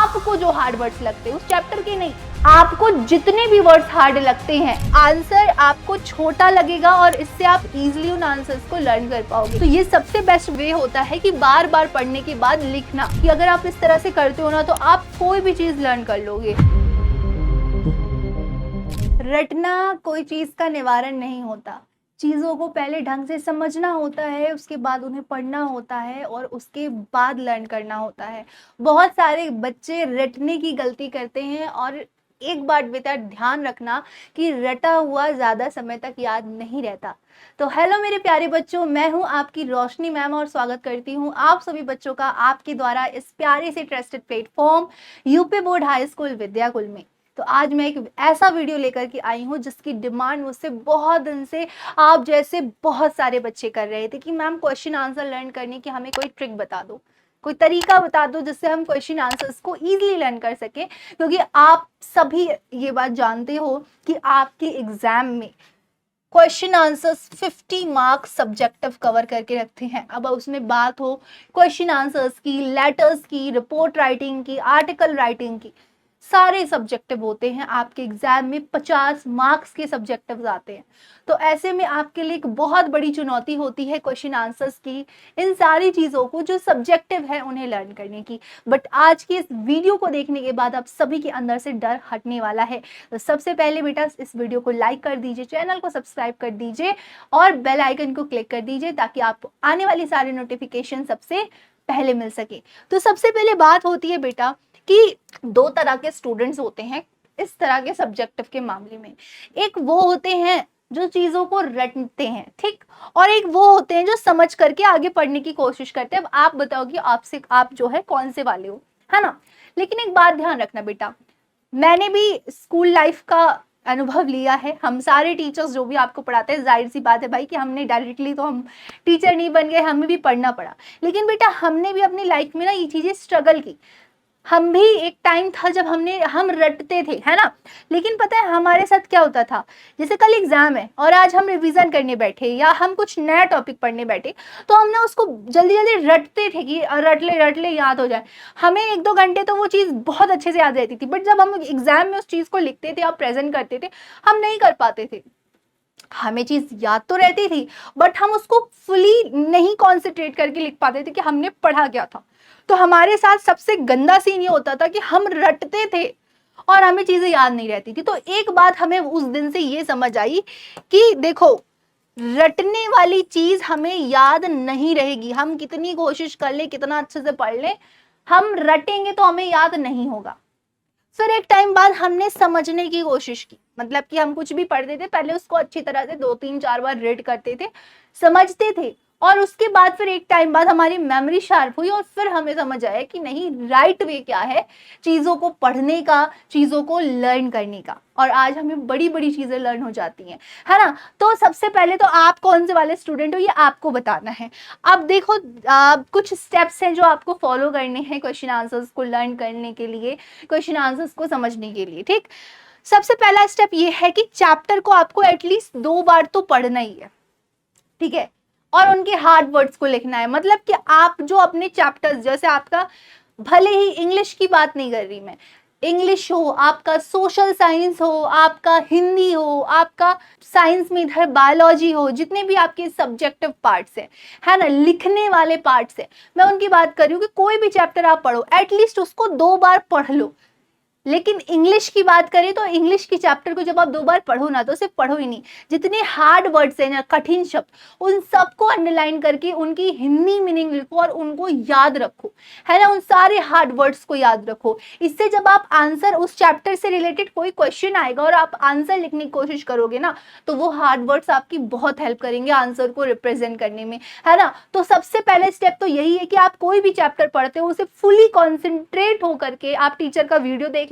आपको जो hard words लगते हैं उस चैप्टर के नहीं, आपको जितने भी वर्ड्स हार्ड लगते हैं आंसर आपको छोटा लगेगा और इससे आप इजीली उन आंसर्स को लर्न कर पाओगे। तो ये सबसे बेस्ट वे होता है कि बार बार पढ़ने के बाद लिखना, कि अगर आप इस तरह से करते हो ना तो आप कोई भी चीज लर्न कर लोगे। रटना कोई चीज का निवारण नहीं होता, चीज़ों को पहले ढंग से समझना होता है, उसके बाद उन्हें पढ़ना होता है और उसके बाद लर्न करना होता है। बहुत सारे बच्चे रटने की गलती करते हैं और एक बात बेटा ध्यान रखना कि रटा हुआ ज़्यादा समय तक याद नहीं रहता। तो हेलो मेरे प्यारे बच्चों, मैं हूं आपकी रोशनी मैम और स्वागत करती हूं आप सभी बच्चों का आपके द्वारा इस प्यारे से trusted platform UP board high school Vidyakul में। तो आज मैं एक ऐसा वीडियो लेकर के आई हूँ जिसकी डिमांड मुझसे बहुत दिन से आप जैसे बहुत सारे बच्चे कर रहे थे कि मैम क्वेश्चन आंसर लर्न करने की हमें कोई ट्रिक बता दो, कोई तरीका बता दो जिससे हम क्वेश्चन आंसर्स को इजीली लर्न कर सके। क्योंकि आप सभी ये बात जानते हो कि आपके एग्जाम में question answers 50 marks subjective cover करके रखते हैं। अब उसमें बात हो क्वेश्चन आंसर्स की, लेटर्स की, रिपोर्ट राइटिंग की, आर्टिकल राइटिंग की, सारे सब्जेक्टिव होते हैं आपके एग्जाम में। 50 मार्क्स के सब्जेक्टिव्स आते हैं। तो ऐसे में आपके लिए एक बहुत बड़ी चुनौती होती है क्वेश्चन आंसर्स की, इन सारी चीज़ों को जो सब्जेक्टिव है उन्हें लर्न करने की। बट आज के इस वीडियो को देखने के बाद आप सभी के अंदर से डर हटने वाला है। तो सबसे पहले बेटा इस वीडियो को लाइक कर दीजिए, चैनल को सब्सक्राइब कर दीजिए और बेल आइकन को क्लिक कर दीजिए ताकि आपको आने वाली सारी नोटिफिकेशन सबसे पहले मिल सके। तो सबसे पहले बात होती है बेटा कि दो तरह के स्टूडेंट्स होते हैं इस तरह के सब्जेक्टिव के मामले में। एक वो होते हैं जो चीजों को रटते हैं, ठीक, और एक वो होते हैं जो समझ करके आगे पढ़ने की कोशिश करते हैं। अब आप बताओ कि आपसे आप जो है कौन से वाले हो, है ना। लेकिन एक बात ध्यान रखना बेटा, मैंने भी स्कूल लाइफ का अनुभव लिया है। हम सारे टीचर्स जो भी आपको पढ़ाते हैं, जाहिर सी बात है भाई कि हमने डायरेक्टली तो हम टीचर नहीं बन गए, हमें भी पढ़ना पड़ा। लेकिन बेटा हमने भी अपनी लाइफ में ना ये चीजें स्ट्रगल की। हम भी एक टाइम था जब हम रटते थे, है ना। लेकिन पता है हमारे साथ क्या होता था, जैसे कल एग्जाम है और आज हम रिवीजन करने बैठे या हम कुछ नया टॉपिक पढ़ने बैठे, तो हम ना उसको जल्दी जल्दी रटते थे कि रट ले याद हो जाए। हमें 1-2 घंटे तो वो चीज़ बहुत अच्छे से याद रहती थी, बट जब हम एग्जाम में उस चीज़ को लिखते थे या प्रेजेंट करते थे, हम नहीं कर पाते थे। हमें चीज याद तो रहती थी बट हम उसको फुली नहीं कॉन्सेंट्रेट करके लिख पाते थे कि हमने पढ़ा क्या था। तो हमारे साथ सबसे गंदा सीन ये होता था कि हम रटते थे और हमें चीजें याद नहीं रहती थी। तो एक बात हमें उस दिन से ये समझ आई कि देखो, रटने वाली चीज हमें याद नहीं रहेगी। हम कितनी कोशिश कर ले, कितना अच्छे से पढ़ ले, हम रटेंगे तो हमें याद नहीं होगा। फिर एक टाइम बाद हमने समझने की कोशिश की, मतलब कि हम कुछ भी पढ़ते थे पहले उसको अच्छी तरह से 2-3-4 बार रीड करते थे, समझते थे, और उसके बाद फिर एक टाइम बाद हमारी मेमोरी शार्प हुई और फिर हमें समझ आया कि नहीं, राइट वे क्या है चीज़ों को पढ़ने का, चीज़ों को लर्न करने का। और आज हमें बड़ी बड़ी चीज़ें लर्न हो जाती हैं, है ना। तो सबसे पहले तो आप कौन से वाले स्टूडेंट हो ये आपको बताना है। अब देखो कुछ स्टेप्स हैं जो आपको फॉलो करने हैं क्वेश्चन आंसर्स को लर्न करने के लिए, क्वेश्चन आंसर्स को समझने के लिए, ठीक। सबसे पहला स्टेप ये है कि चैप्टर को आपको एटलीस्ट 2 बार तो पढ़ना ही है, ठीक है, और उनके हार्ड वर्ड्स को लिखना है। मतलब कि आप जो अपने चैप्टर्स, जैसे आपका भले ही इंग्लिश की बात नहीं कर रही मैं, इंग्लिश हो, आपका सोशल साइंस हो, आपका हिंदी हो, आपका साइंस में इधर बायोलॉजी हो, जितने भी आपके सब्जेक्टिव पार्ट्स हैं, है ना, लिखने वाले पार्ट्स हैं, मैं उनकी बात कर रही हूँ कि कोई भी चैप्टर आप पढ़ो एटलीस्ट उसको 2 बार पढ़ लो। लेकिन इंग्लिश की बात करें तो इंग्लिश की चैप्टर को जब आप 2 बार पढ़ो ना, तो सिर्फ पढ़ो ही नहीं, जितने हार्ड वर्ड्स हैं ना, कठिन शब्द, उन सबको अंडरलाइन करके उनकी हिंदी मीनिंग लिखो और उनको याद रखो, है ना। उन सारे हार्ड वर्ड्स को याद रखो। इससे जब आप आंसर, उस चैप्टर से रिलेटेड कोई क्वेश्चन आएगा और आप आंसर लिखने की कोशिश करोगे ना, तो वो हार्ड वर्ड्स आपकी बहुत हेल्प करेंगे आंसर को रिप्रेजेंट करने में, है ना। तो सबसे पहले स्टेप तो यही है कि आप कोई भी चैप्टर पढ़ते हो उसे फुली कॉन्सेंट्रेट होकर के आप टीचर का वीडियो देख,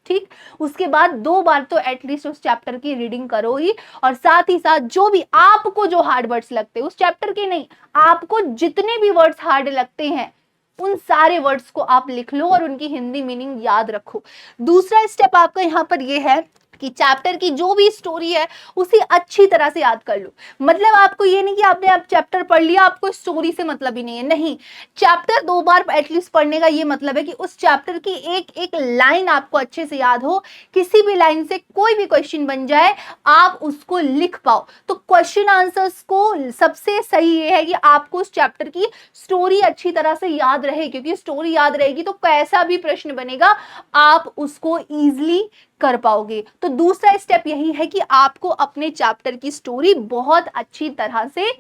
ठीक। उसके बाद 2 बार तो एटलीस्ट उस चैप्टर की रीडिंग करो ही, और साथ ही साथ जो भी आपको जो हार्ड वर्ड्स लगते हैं उस चैप्टर के नहीं, आपको जितने भी वर्ड्स हार्ड लगते हैं उन सारे वर्ड्स को आप लिख लो और उनकी हिंदी मीनिंग याद रखो। दूसरा स्टेप आपका यहाँ पर ये है कि चैप्टर की जो भी स्टोरी है उसे अच्छी तरह से याद कर लो। मतलब आपको ये नहीं कि आपने आप चैप्टर पढ़ लिया, आपको स्टोरी से मतलब ही नहीं है, नहीं, चैप्टर 2 बार एटलीस्ट पढ़ने का ये मतलब है कि उस चैप्टर की एक एक लाइन आपको अच्छे से याद हो, किसी भी लाइन से कोई भी क्वेश्चन बन जाए आप उसको लिख पाओ। तो क्वेश्चन आंसर्स को सबसे सही ये है कि आपको उस चैप्टर की स्टोरी अच्छी तरह से याद रहे, क्योंकि स्टोरी याद रहेगी तो कैसा भी प्रश्न बनेगा आप उसको इजीली कर पाओगे। तो दूसरा स्टेप यही है कि आपको अपने चैप्टर की स्टोरी बहुत अच्छी तरह से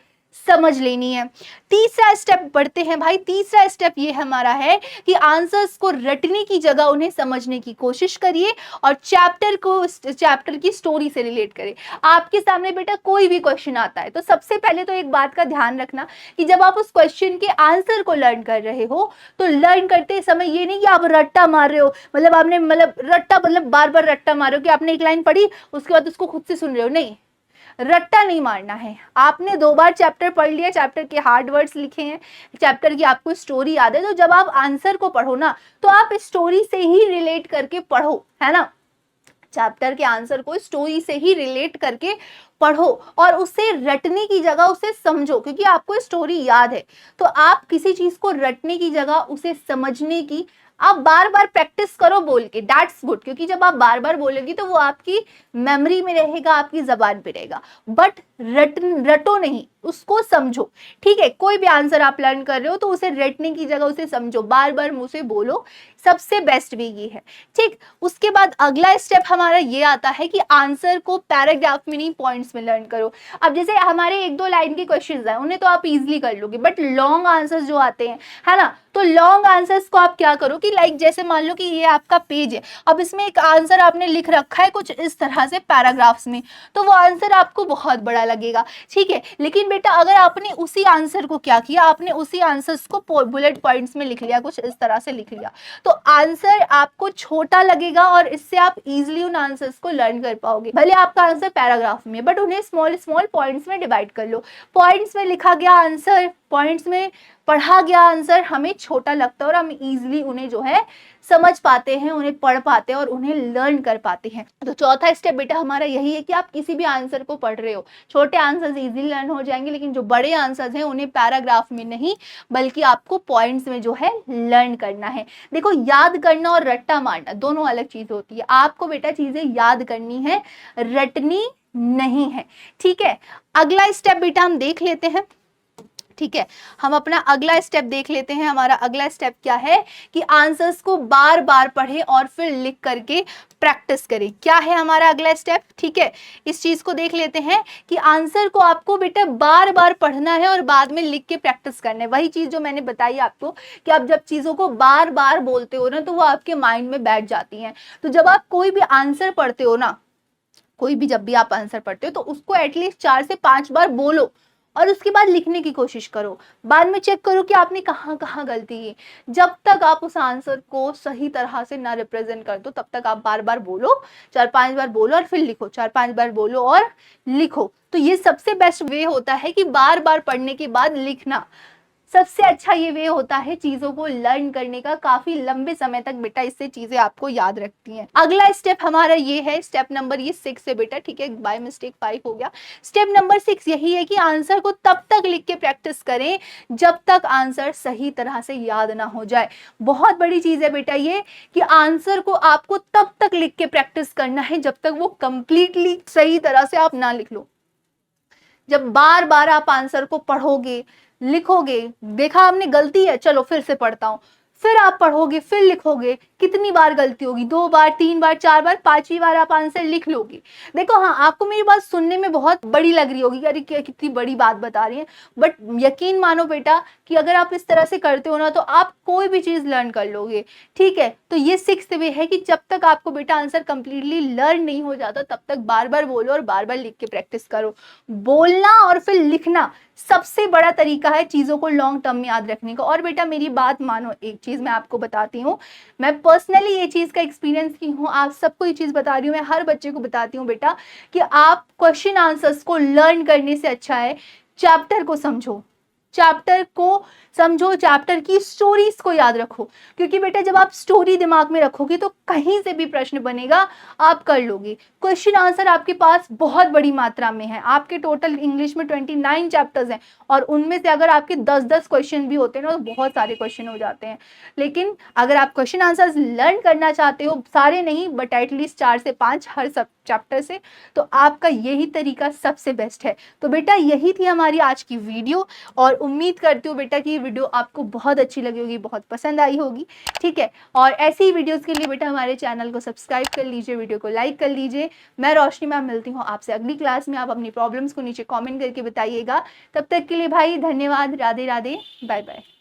समझ लेनी है। तीसरा स्टेप बढ़ते हैं भाई। तीसरा स्टेप ये हमारा है कि आंसर्स को रटने की जगह उन्हें समझने की कोशिश करिए और चैप्टर की स्टोरी से रिलेट करें। आपके सामने बेटा कोई भी क्वेश्चन आता है तो सबसे पहले तो एक बात का ध्यान रखना कि जब आप उस क्वेश्चन के आंसर को लर्न कर रहे हो तो लर्न करते समय ये नहीं कि आप रट्टा मार रहे हो, मतलब आपने रट्टा मतलब बार बार रट्टा मार रहे हो कि आपने एक लाइन पढ़ी उसके बाद उसको खुद से सुन रहे हो, नहीं, रट्टा नहीं मारना है। आपने 2 बार चैप्टर पढ़ लिया, चैप्टर के हार्ड वर्ड्स लिखे हैं, चैप्टर की आपको स्टोरी याद है, तो जब आप आंसर को पढ़ो ना तो आप स्टोरी से ही रिलेट करके पढ़ो, है ना, चैप्टर के आंसर को स्टोरी से ही रिलेट करके पढ़ो और उसे रटने की जगह उसे समझो, क्योंकि आपको स्टोरी याद है तो आप किसी चीज को रटने की जगह उसे समझने की आप बार बार प्रैक्टिस करो बोल के, दैट्स गुड, क्योंकि जब आप बार बार बोलोगी तो वो आपकी मेमोरी में रहेगा, आपकी जबान पे रहेगा, बट रटो नहीं, उसको समझो। ठीक है, कोई भी आंसर आप लर्न कर रहे हो तो उसे रटने की जगह उसे समझो, बार बार मुंह से बोलो, सबसे बेस्ट वे ये है। ठीक, उसके बाद अगला स्टेप हमारा ये आता है कि आंसर को पैराग्राफ में नहीं पॉइंट्स में लर्न करो। अब जैसे हमारे 1-2 लाइन के क्वेश्चंस हैं उन्हें तो आप इजीली कर लोगे, बट लॉन्ग आंसर्स जो आते हैं, है ना, तो लॉन्ग आंसर्स को आप क्या करो कि लाइक जैसे मान लो कि ये आपका पेज है, अब इसमें एक आंसर आपने लिख रखा है कुछ इस तरह से पैराग्राफ्स में, तो वो आंसर आपको बहुत बड़ा लगेगा। ठीक है, लेकिन बेटा अगर आपने उसी आंसर को क्या किया, आपने उसी आंसर्स को बुलेट पॉइंट्स में लिख लिया, कुछ इस तरह से लिख लिया, तो आंसर आपको छोटा लगेगा और इससे आप इजीली उन आंसर्स को लर्न कर पाओगे। भले आपका आंसर पैराग्राफ में, बट उन्हें स्मॉल स्मॉल पॉइंट्स में डिवाइड कर लो। पॉइंट्स में लिखा गया आंसर, पॉइंट्स में पढ़ा गया आंसर हमें छोटा लगता है और हम इजीली उन्हें जो है समझ पाते हैं, उन्हें पढ़ पाते हैं और उन्हें लर्न कर पाते हैं। तो चौथा स्टेप बेटा हमारा यही है कि आप किसी भी आंसर को पढ़ रहे हो, छोटे आंसर्स इजीली लर्न हो जाएंगे, लेकिन जो बड़े आंसर्स हैं उन्हें पैराग्राफ में नहीं बल्कि आपको पॉइंट्स में जो है लर्न करना है। देखो, याद करना और रट्टा मारना दोनों अलग चीज होती है। आपको बेटा चीजें याद करनी है, रटनी नहीं है। ठीक है, अगला स्टेप बेटा हम देख लेते हैं। ठीक है, हम अपना अगला स्टेप देख लेते हैं। हमारा अगला स्टेप क्या है कि आंसर्स को बार बार पढ़ें और फिर लिख करके प्रैक्टिस करें। क्या है हमारा अगला स्टेप? ठीक है, इस चीज को देख लेते हैं कि आंसर को आपको बेटा बार बार पढ़ना है और बाद में लिख के प्रैक्टिस करना है। वही चीज जो मैंने बताई आपको कि आप जब चीजों को बार बार बोलते हो ना तो वो आपके माइंड में बैठ जाती हैं। तो जब आप कोई भी आंसर पढ़ते हो ना, कोई भी जब भी आप आंसर पढ़ते हो तो उसको एटलीस्ट 4 से 5 बार बोलो और उसके बाद लिखने की कोशिश करो। बाद में चेक करो कि आपने कहाँ कहाँ गलती की। जब तक आप उस आंसर को सही तरह से ना रिप्रेजेंट कर दो तब तक आप बार बार बोलो, 4-5 बार बोलो और फिर लिखो, 4-5 बार बोलो और लिखो। तो ये सबसे बेस्ट वे होता है कि बार बार पढ़ने के बाद लिखना। सबसे अच्छा ये वे होता है चीजों को लर्न करने का, काफी लंबे समय तक बेटा इससे चीजें आपको याद रखती हैं। अगला स्टेप हमारा ये है, स्टेप नंबर ये 6 है बेटा। ठीक है, बाय मिस्टेक 5 हो गया। स्टेप नंबर 6 यही है कि आंसर को तब तक लिख के प्रैक्टिस करें जब तक आंसर सही तरह से याद ना हो जाए। बहुत बड़ी चीज है बेटा ये कि आंसर को आपको तब तक लिख के प्रैक्टिस करना है जब तक वो कंप्लीटली सही तरह से आप ना लिख लो। जब बार बार आप आंसर को पढ़ोगे, लिखोगे, देखा आपने गलती है, चलो फिर से पढ़ता हूं, फिर आप पढ़ोगे, फिर लिखोगे, कितनी बार गलती होगी? 2 बार, 3 बार, 4 बार, 5वीं बार आप आंसर लिख लोगे। देखो, हाँ, आपको मेरी बात सुनने में बहुत बड़ी लग रही होगी, अरे क्या कितनी बड़ी बात बता रही है, बट यकीन मानो बेटा कि अगर आप इस तरह से करते हो ना तो आप कोई भी चीज लर्न कर लोगे। ठीक है, तो ये 6th वे है कि जब तक आपको बेटा आंसर कंप्लीटली लर्न नहीं हो जाता तब तक बार बार बोलो और बार बार लिख के प्रैक्टिस करो। बोलना और फिर लिखना सबसे बड़ा तरीका है चीजों को लॉन्ग टर्म में याद रखने का। और बेटा मेरी बात मानो, एक चीज मैं आपको बताती हूँ, मैं पर्सनली ये चीज का एक्सपीरियंस की हूँ, आप सबको ये चीज बता रही हूँ, मैं हर बच्चे को बताती हूँ बेटा कि आप क्वेश्चन आंसर्स को लर्न करने से अच्छा है चैप्टर को समझो। चैप्टर को समझो, चैप्टर की स्टोरीज को याद रखो, क्योंकि बेटा जब आप स्टोरी दिमाग में रखोगे तो कहीं से भी प्रश्न बनेगा आप कर लोगे। क्वेश्चन आंसर आपके पास बहुत बड़ी मात्रा में है, आपके टोटल इंग्लिश में 29 चैप्टर्स हैं और उनमें से अगर आपके 10-10 क्वेश्चन भी होते हैं ना तो बहुत सारे क्वेश्चन हो जाते हैं। लेकिन अगर आप क्वेश्चन आंसर्स लर्न करना चाहते हो, सारे नहीं बट एटलीस्ट 4 से 5 हर सब चैप्टर से, तो आपका यही तरीका सबसे बेस्ट है। तो बेटा यही थी हमारी आज की वीडियो और उम्मीद करती हूँ बेटा कि ये वीडियो आपको बहुत अच्छी लगी होगी, बहुत पसंद आई होगी, ठीक है। और ऐसी ही वीडियोस के लिए बेटा हमारे चैनल को सब्सक्राइब कर लीजिए, वीडियो को लाइक कर लीजिए। मैं रोशनी मैम मिलती हूँ आपसे अगली क्लास में। आप अपनी प्रॉब्लम्स को नीचे कमेंट करके बताइएगा। तब तक के लिए भाई धन्यवाद, राधे राधे, बाय बाय।